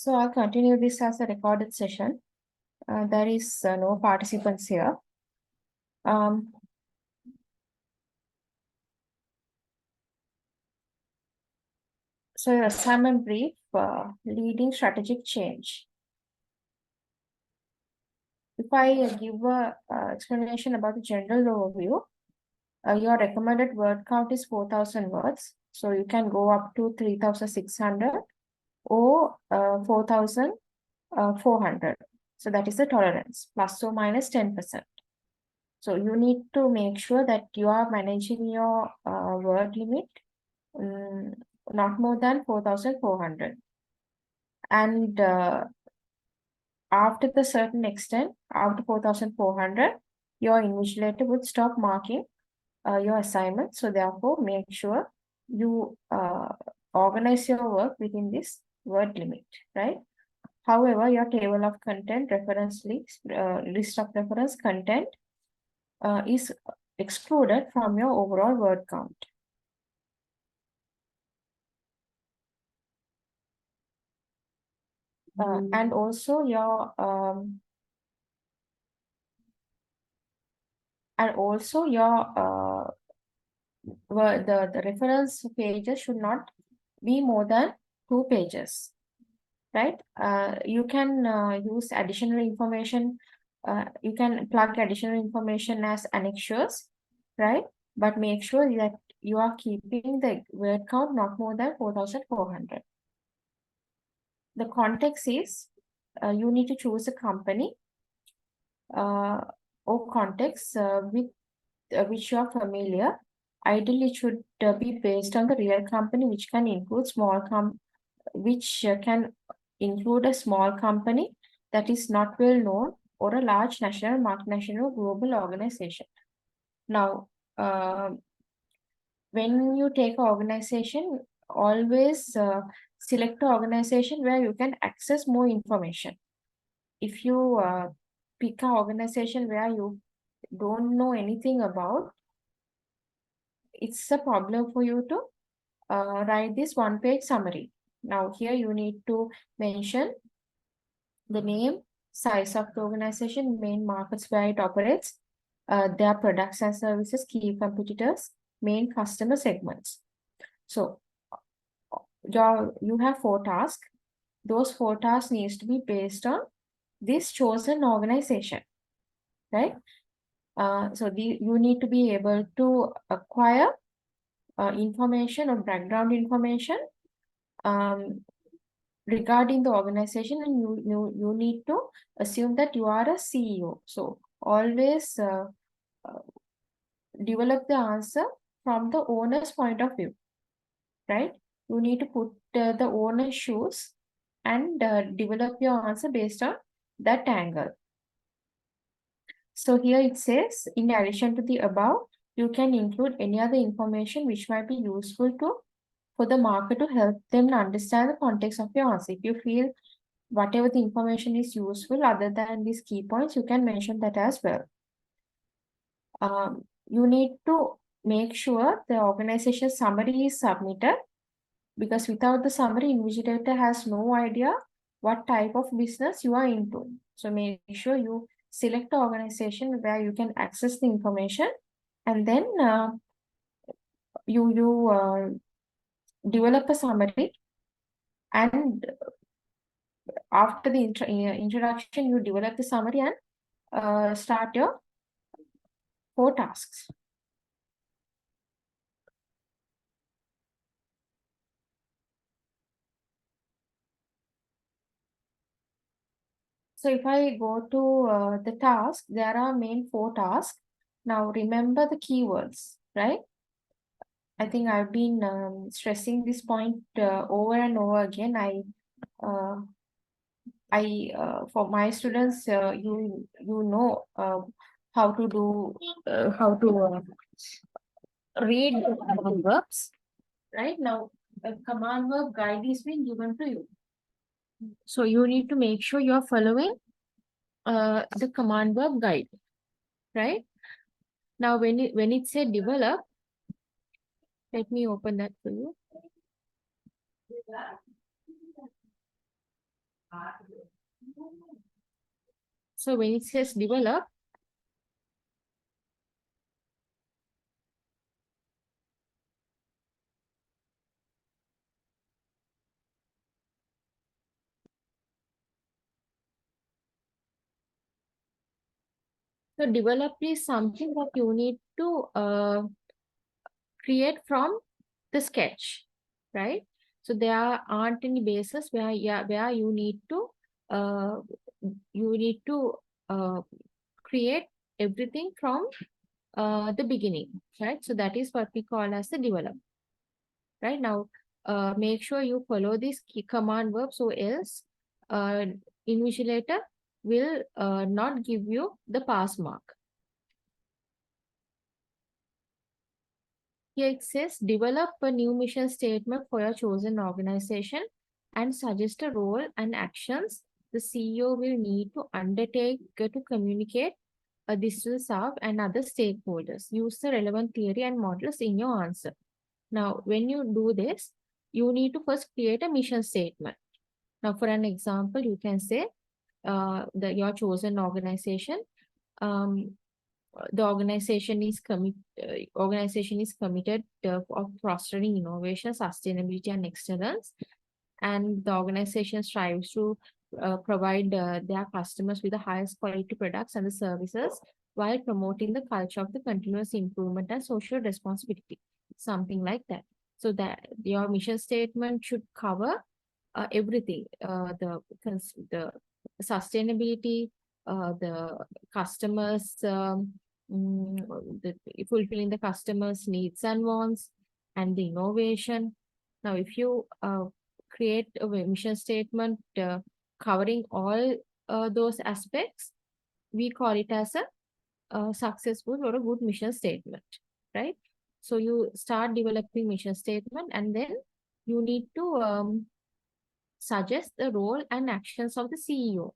So I'll continue this as a recorded session. There is no participants here. Um, so your assignment brief, leading strategic change. If I give a explanation about the general overview, your recommended word count is 4,000 words. So you can go up to 3,600 or 4,400. So that is the tolerance, plus or minus 10%. So you need to make sure that you are managing your word limit not more than 4,400. And after the certain extent, after 4,400, your invigilator would stop marking your assignment. So therefore, make sure you organize your work within this word limit, right? However, your table of content, reference list of reference content is excluded from your overall word count. And also your the reference pages should not be more than 2 pages, right? You can use additional information. You can plug additional information as annexures, right? But make sure that you are keeping the word count not more than 4,400. The context is you need to choose a company or context with which you are familiar. Ideally, it should be based on the real company, which can include can include a small company that is not well known or a large national, multinational, global organization. Now, when you take an organization, always select an organization where you can access more information. If you pick an organization where you don't know anything about, it's a problem for you to write this one-page summary. Now here you need to mention the name, size of the organization, main markets where it operates, their products and services, key competitors, main customer segments. So you have 4 tasks. Those 4 tasks needs to be based on this chosen organization, right? So you need to be able to acquire information or background information regarding the organization, and you need to assume that you are a CEO. So always develop the answer from the owner's point of view, right? You need to put the owner's shoes and develop your answer based on that angle. So here it says, in addition to the above, you can include any other information which might be useful for the market to help them understand the context of your answer. If you feel whatever the information is useful other than these key points, you can mention that as well. You need to make sure the organization summary is submitted, because without the summary, invigilator has no idea what type of business you are into. So make sure you select the organization where you can access the information, and then you develop a summary, and after the introduction, you develop the summary and start your 4 tasks. So if I go to the task, there are main 4 tasks. Now remember the keywords, right? I think I've been stressing this point over and over again. For my students, you know how to do read the verbs. Right now, a command verb guide is being given to you. So you need to make sure you're following the command verb guide, right? Now, when it said develop, let me open that for you. So when it says develop, so develop is something that you need to create from the sketch, right? So there aren't any bases where, yeah, where uh, you need to uh, create everything from the beginning, right? So that is what we call as the develop, right? Now, make sure you follow this key command verb, so else uh, invigilator will not give you the pass mark. Here it says develop a new mission statement for your chosen organization and suggest a role and actions the CEO will need to undertake to communicate this to the staff and other stakeholders. Use the relevant theory and models in your answer. Now, when you do this, you need to first create a mission statement. Now, for an example, you can say your chosen organization um, the organization is committed of fostering innovation, sustainability, and excellence, and the organization strives to provide their customers with the highest quality products and the services while promoting the culture of the continuous improvement and social responsibility, something like that. So that your mission statement should cover everything, the sustainability, the customers, the fulfilling the customers' needs and wants, and the innovation. Now, if you create a mission statement covering all those aspects, we call it as a successful or a good mission statement, right? So you start developing mission statement, and then you need to suggest the role and actions of the CEO.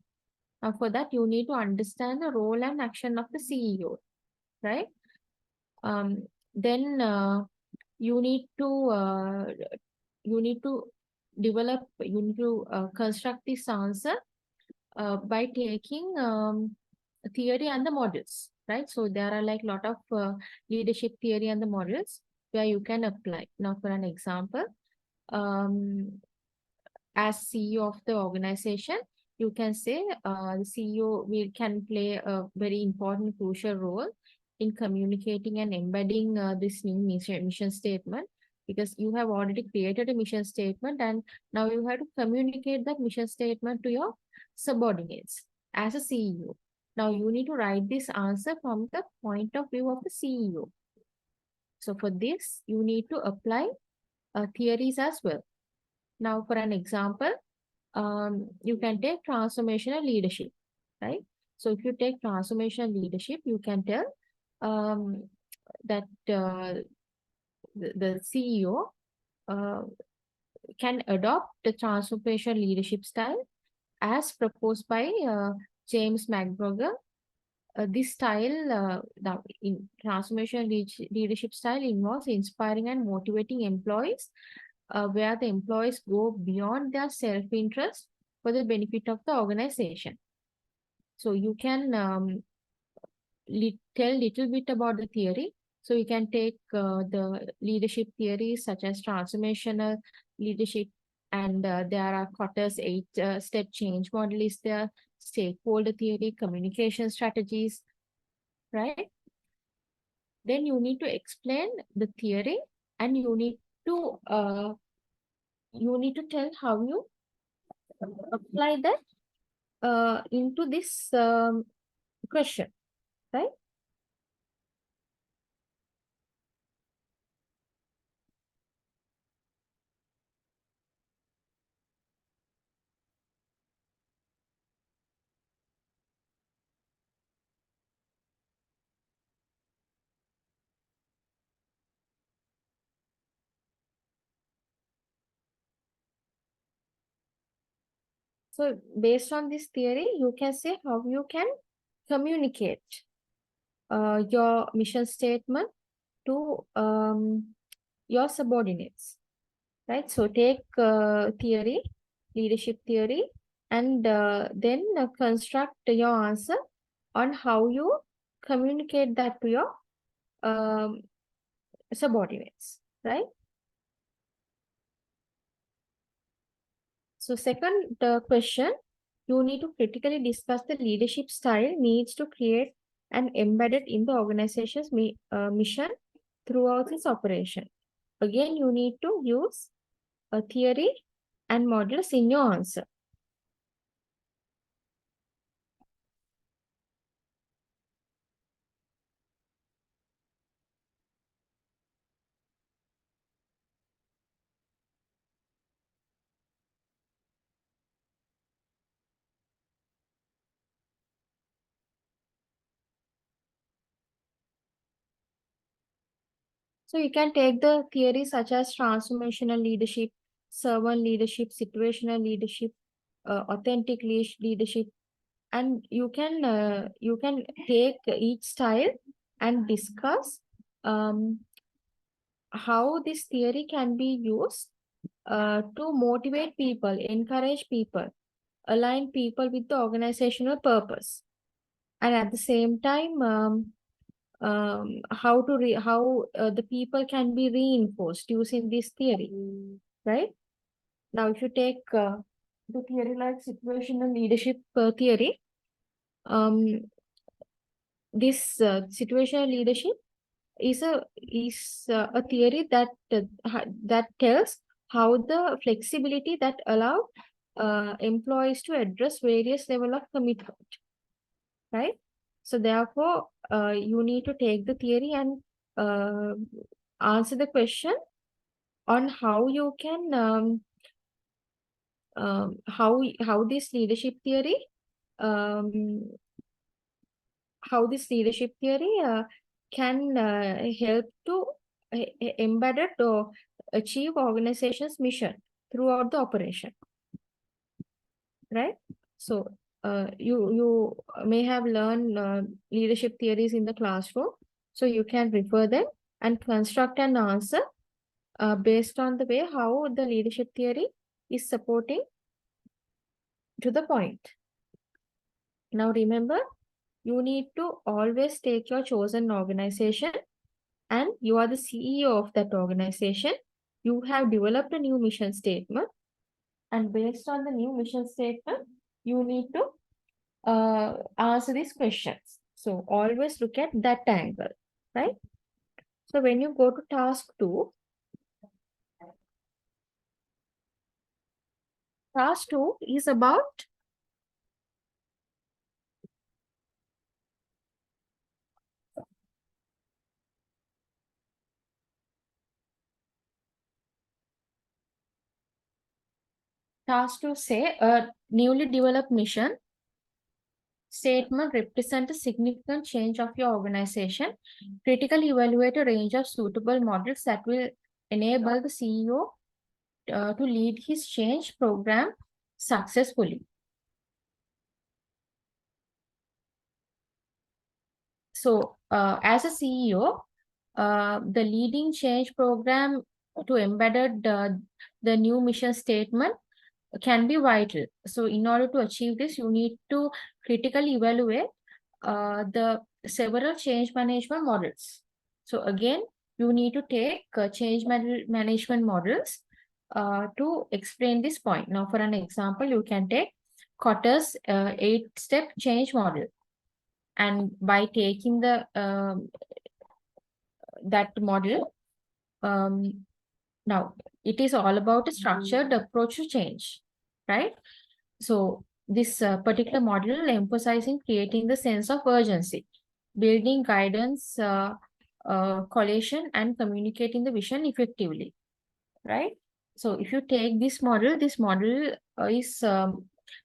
Now, for that, you need to understand the role and action of the CEO, right? Then you need to uh, you need to you need to construct this answer by taking theory and the models, right? So there are like a lot of leadership theory and the models where you can apply. Now, for an example, um, as CEO of the organization, you can say the CEO can play a very important, crucial role in communicating and embedding this new mission statement, because you have already created a mission statement and now you have to communicate that mission statement to your subordinates as a CEO. Now you need to write this answer from the point of view of the CEO. So for this, you need to apply theories as well. Now, for an example, you can take transformational leadership, right? So if you take transformational leadership, you can tell that the CEO uh, can adopt the transformational leadership style as proposed by James McGregor. This style, the in transformation leadership style involves inspiring and motivating employees where the employees go beyond their self-interest for the benefit of the organization. So you can tell little bit about the theory. So you can take the leadership theories such as transformational leadership, and there are Kotter's 8-step change model is there, stakeholder theory, communication strategies, right? Then you need to explain the theory, and you need to tell how you apply that into this question, right? So based on this theory, you can say how you can communicate your mission statement to your subordinates, right? So take theory, leadership theory, and then construct your answer on how you communicate that to your um, subordinates, right? So second question, you need to critically discuss the leadership style needs to create and embed it in the organization's mission throughout its operation. Again, you need to use a theory and models in your answer. So you can take the theories such as transformational leadership, servant leadership, situational leadership, authentic leadership, and you can take each style and discuss um, how this theory can be used to motivate people, encourage people, align people with the organizational purpose, and at the same time, how the people can be reinforced using this theory, right? Now, if you take the theory like situational leadership theory, um, this situational leadership is a theory that tells how the flexibility that allow employees to address various level of commitment, right? So therefore, you need to take the theory and uh, answer the question on how you can how this leadership theory um, can help to embed it or achieve organization's mission throughout the operation, right? So you may have learned leadership theories in the classroom, so you can refer them and construct an answer based on the way how the leadership theory is supporting to the point. Now remember, you need to always take your chosen organization and you are the CEO of that organization. You have developed a new mission statement, and based on the new mission statement, you need to answer these questions. So always look at that angle, right? So when you go to task two is about task to say a newly developed mission statement represent a significant change of your organization. Critically evaluate a range of suitable models that will enable the CEO to lead his change program successfully. So, as a CEO, the leading change program to embedded the new mission statement can be vital. So in order to achieve this, you need to critically evaluate the several change management models. So again, you need to take change management models to explain this point. Now, for an example, you can take Kotter's 8-step change model. And by taking the that model, now it is all about a structured approach to change, right? So this particular model emphasizing creating the sense of urgency, building guidance, collation, and communicating the vision effectively, right? So if you take this model is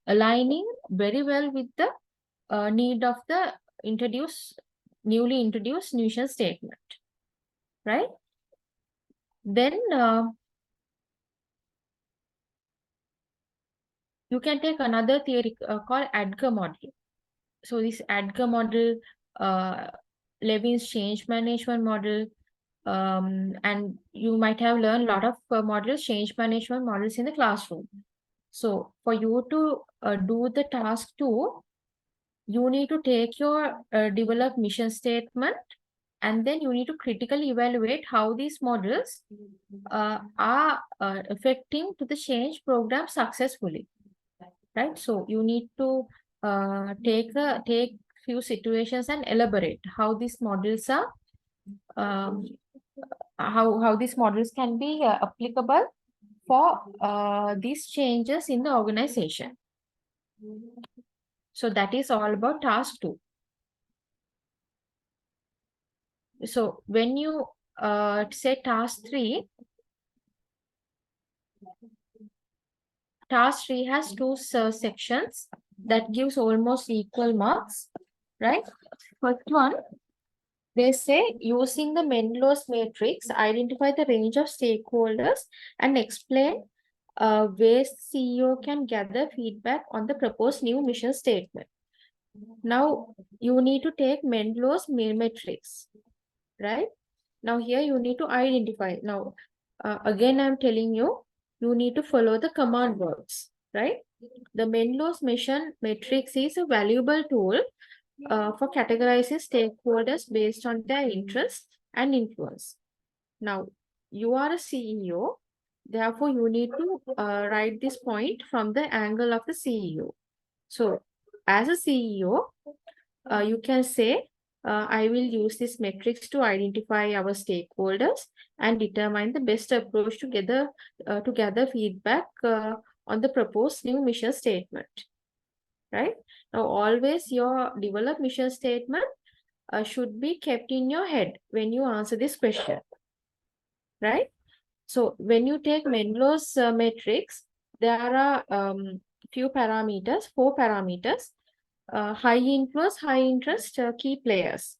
aligning very well with the need of the newly introduced mission statement, right? Then you can take another theory called ADGAR model. So this ADGAR model, uh, Levin's change management model, and you might have learned a lot of change management models in the classroom. So for you to do the task 2, you need to take your developed mission statement, and then you need to critically evaluate how these models are affecting to the change program successfully, right? So you need to take few situations and elaborate how these models are um, how these models can be applicable for these changes in the organization. So that is all about task 2. So when you say task 3 has two sections that gives almost equal marks, right? First one, they say using the Mendelow's matrix, identify the range of stakeholders and explain ways CEO can gather feedback on the proposed new mission statement. Now you need to take Mendelow's matrix, right? Now here you need to identify. Now, again, I'm telling you, you need to follow the command words, right? The Mendelow's mission matrix is a valuable tool for categorizing stakeholders based on their interests and influence. Now, you are a CEO, therefore you need to write this point from the angle of the CEO. So, as a CEO, you can say, I will use this metrics to identify our stakeholders and determine the best approach to gather feedback on the proposed new mission statement, right? Now, always your developed mission statement should be kept in your head when you answer this question, right? So when you take Mendelow's matrix, there are few parameters, 4 parameters, high influence, high interest, key players.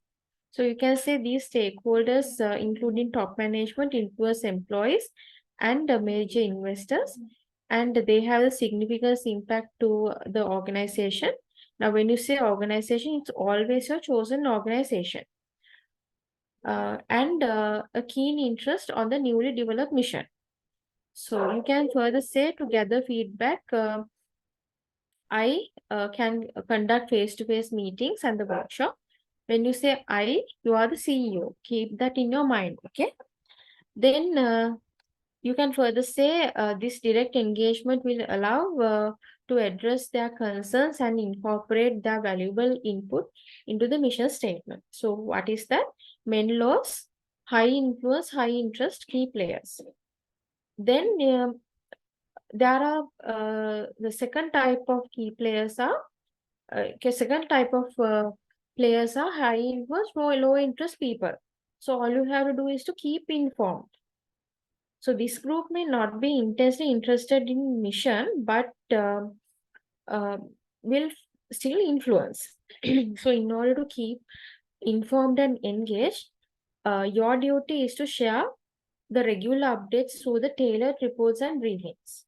So you can say these stakeholders, including top management, influence employees, and major investors, and they have a significant impact to the organization. Now, when you say organization, it's always a chosen organization. And a keen interest on the newly developed mission. So you can further say to gather feedback, I can conduct face-to-face meetings and the workshop. When you say I, you are the CEO. Keep that in your mind, okay? Then you can further say this direct engagement will allow to address their concerns and incorporate their valuable input into the mission statement. So what is that? Mendelow's high influence, high interest key players. Then there are the second type of key players are second type of players are high influence, low interest people. So all you have to do is to keep informed. So this group may not be intensely interested in mission, but will still influence. So in order to keep informed and engaged, your duty is to share the regular updates through the tailored reports and briefings.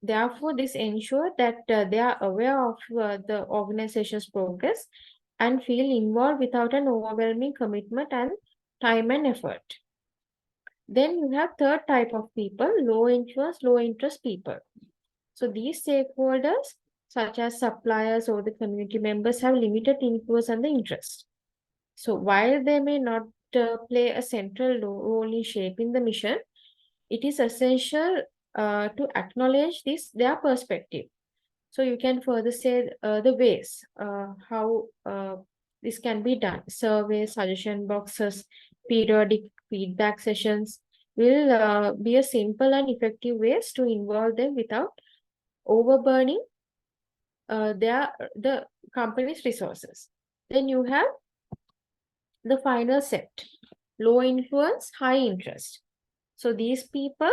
Therefore, this ensures that they are aware of the organization's progress and feel involved without an overwhelming commitment and time and effort. Then you have third type of people, low influence, low interest people. So these stakeholders, such as suppliers or the community members, have limited influence and the interest. So while they may not play a central role in shaping the mission, it is essential to acknowledge their perspective. So you can further say the ways how this can be done. Surveys, suggestion boxes, periodic feedback sessions will be a simple and effective ways to involve them without overburning the company's resources. Then you have the final set, low influence, high interest. So these people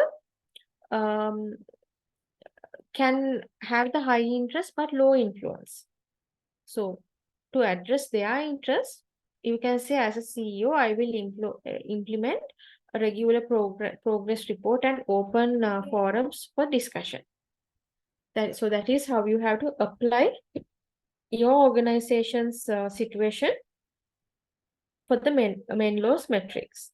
can have the high interest but low influence. So to address their interest, you can say as a CEO, I will implement a regular progress report and open forums for discussion. So that is how you have to apply your organization's situation for the Mendelow's matrix.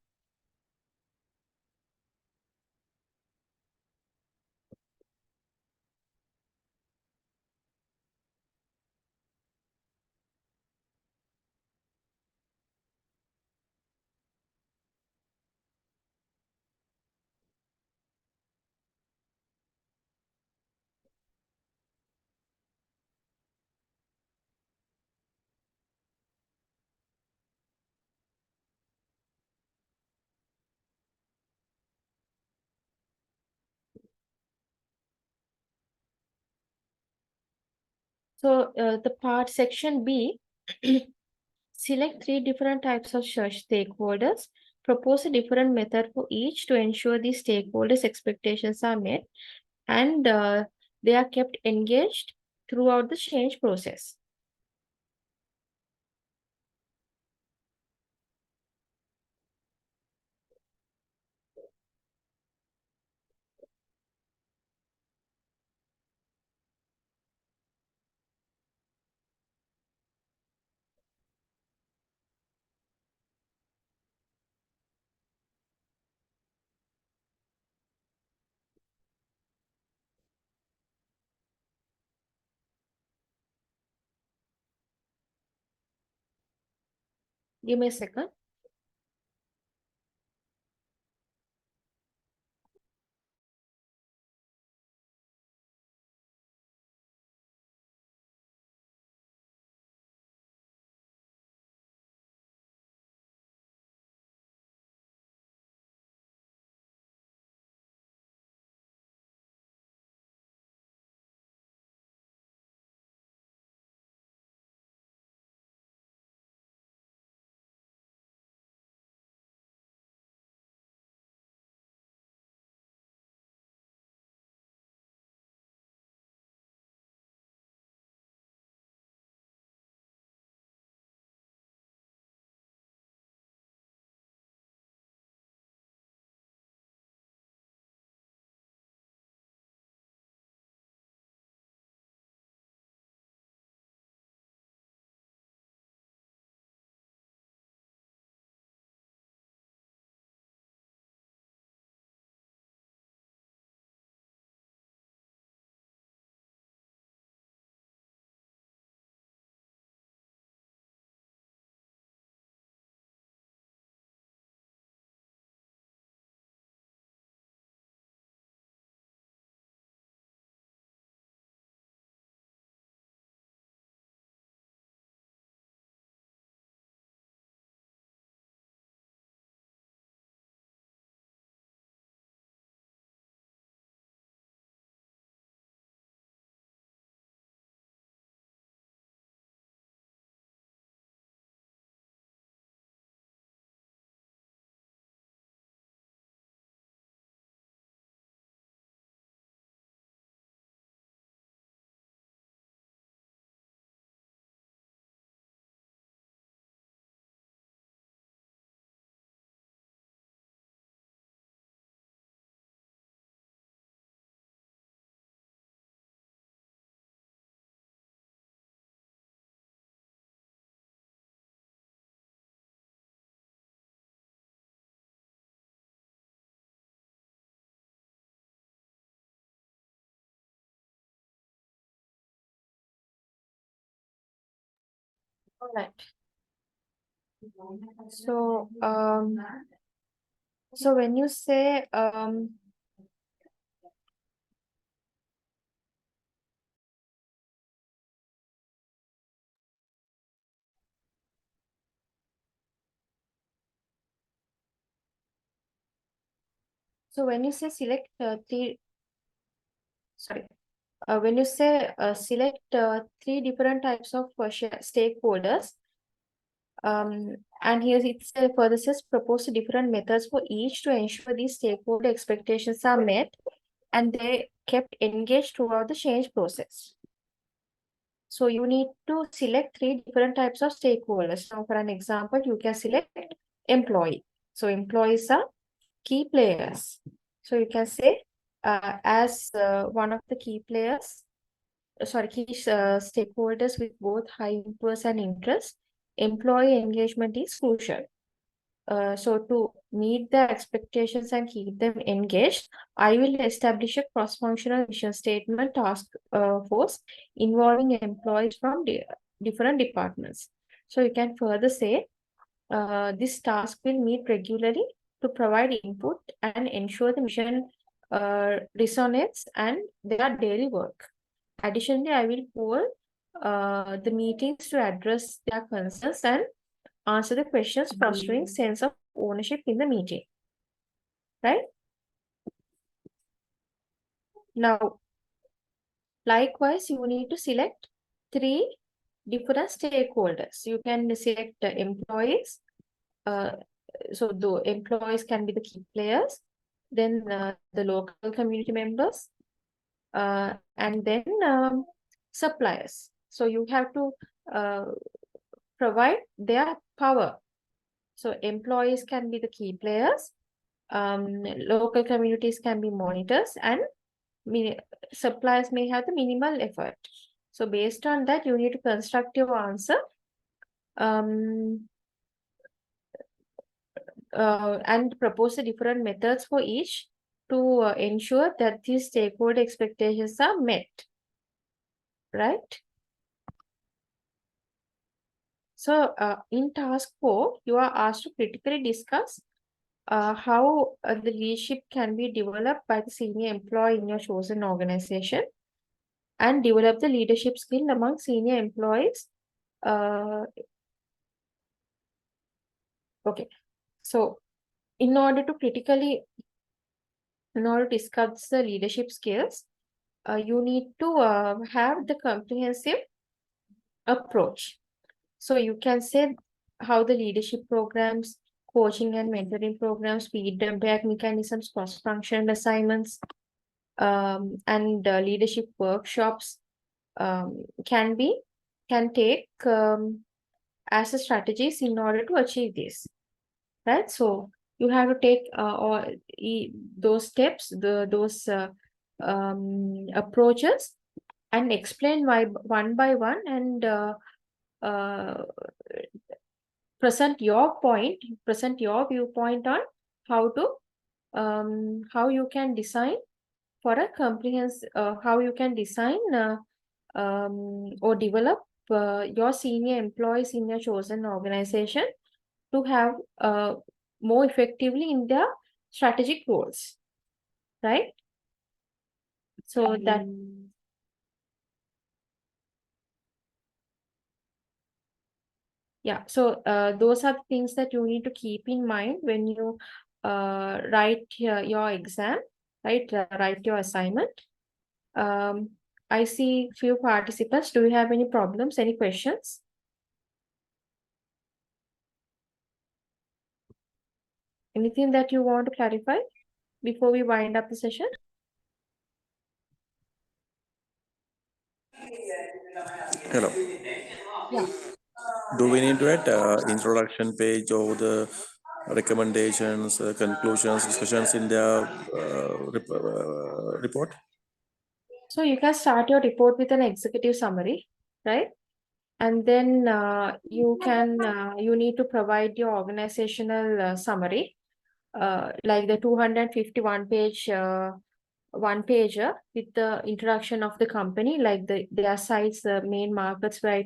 So the part section B, select three different types of stakeholders, propose a different method for each to ensure the stakeholders' expectations are met and they are kept engaged throughout the change process. Give me a second. All right. So, so when you say select sorry, when you say select three different types of stakeholders, and here it further says propose different methods for each to ensure these stakeholder expectations are met and they kept engaged throughout the change process. So you need to select three different types of stakeholders. Now, for an example, you can select employee. So employees are key players. So you can say as one of the key players, key stakeholders with both high influence and interest, employee engagement is crucial. So to meet the expectations and keep them engaged, I will establish a cross-functional mission statement task force involving employees from different departments. So you can further say this task will meet regularly to provide input and ensure the mission resonates and their daily work. Additionally, I will poll the meetings to address their concerns and answer the questions, fostering sense of ownership in the meeting. Right? Now, likewise, you need to select three different stakeholders. You can select employees. So the employees can be the key players, then the local community members, and then suppliers. So you have to provide their power. So employees can be the key players, local communities can be monitors, and suppliers may have the minimal effort. So based on that, you need to construct your answer. And propose the different methods for each to ensure that these stakeholder expectations are met, right? So in task 4, you are asked to critically discuss how the leadership can be developed by the senior employee in your chosen organization and develop the leadership skill among senior employees. Okay, so in order to discuss the leadership skills, you need to have the comprehensive approach. So you can say how the leadership programs, coaching and mentoring programs, feedback mechanisms, cross-functional assignments, and leadership workshops can take as a strategies in order to achieve this, right? So you have to take those steps, those approaches, and explain why one by one, and uh, present your viewpoint on how you can design for a comprehensive, how you can design or develop your senior employees in your chosen organization to have more effectively in their strategic goals, right? So that, yeah, so those are things that you need to keep in mind when you write your exam, right? Write your assignment. I see few participants. Do you have any problems, any questions? Anything that you want to clarify before we wind up the session? Hello. Yeah. Do we need to add introduction page or the recommendations, conclusions, discussions in the report? So you can start your report with an executive summary, right? And then you need to provide your organizational summary, like the 251 page one pager with the introduction of the company, like their sites, the main markets where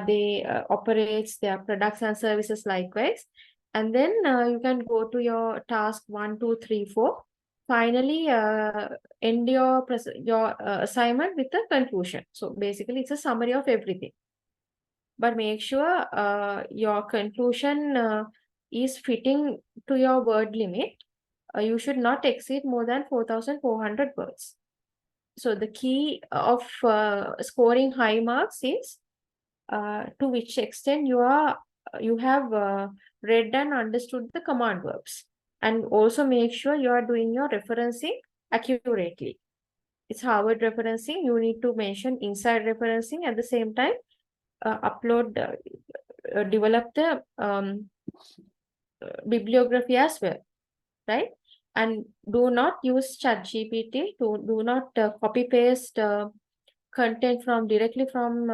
they operates, their products and services likewise. And then you can go to your task 1, 2, 3, 4. Finally, end your assignment with a conclusion. So basically, it's a summary of everything. But make sure your conclusion is fitting to your word limit. You should not exceed more than 4,400 words. So the key of scoring high marks is to which extent you have read and understood the command verbs, and also make sure you are doing your referencing accurately. It's Harvard referencing. You need to mention inside referencing at the same time. Develop the bibliography as well, right? And do not use ChatGPT. Do not copy paste content directly from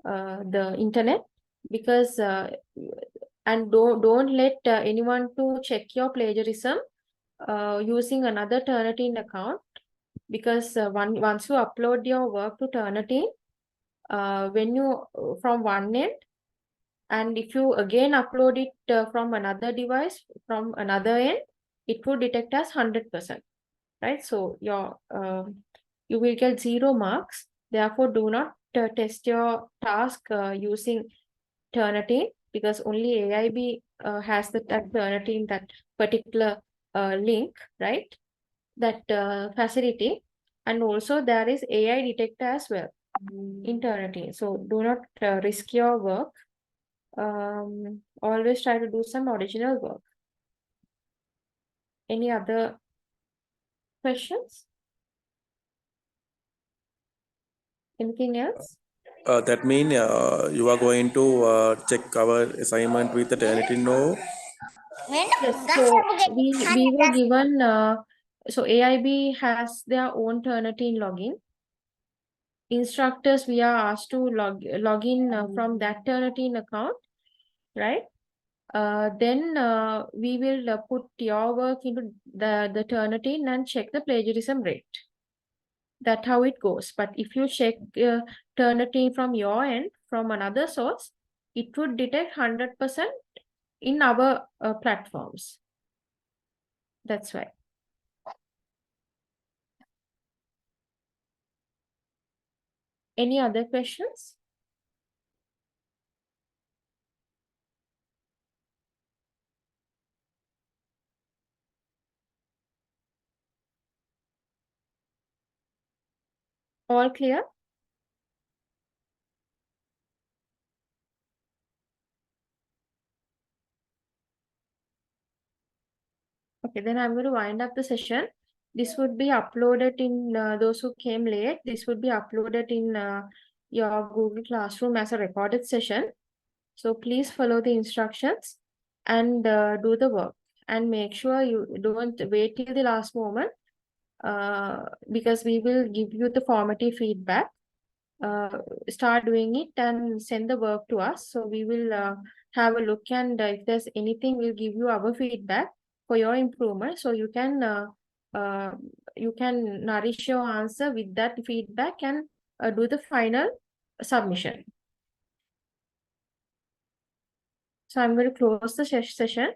the internet, because and don't let anyone to check your plagiarism using another Turnitin account, because once you upload your work to Turnitin, when you from one end, and if you again upload it from another device from another end, it will detect as 100%, right? So you will get 0 marks. Therefore, do not test your task using Turnitin, because only AIB has that Turnitin, that particular link, right? That facility. And also there is AI detector as well. in Turnitin. So do not risk your work. Always try to do some original work. Any other questions? Anything else? That means you are going to check our assignment with the Turnitin no? Yes, so we were given, so AIB has their own Turnitin login. Instructors, we are asked to log in from that Turnitin account, right? Then we will put your work into the Turnitin and check the plagiarism rate. That's how it goes. But if you check Turnitin from your end, from another source, it would detect 100% in our platforms. That's why. Any other questions? All clear? Okay, then I'm going to wind up the session. This would be uploaded in those who came late. This would be uploaded in your Google Classroom as a recorded session. So please follow the instructions and do the work. And make sure you don't wait till the last moment because we will give you the formative feedback. Start doing it and send the work to us. So we will have a look, and if there's anything, we'll give you our feedback for your improvement. So you can nourish your answer with that feedback and do the final submission. So I'm going to close the session.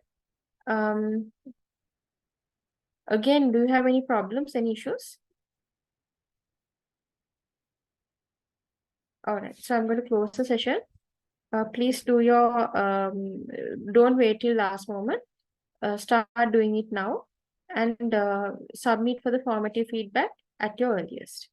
Again, do you have any problems, any issues? All right, so I'm going to close the session. Please do your, don't wait till last moment. Start doing it now and submit for the formative feedback at your earliest.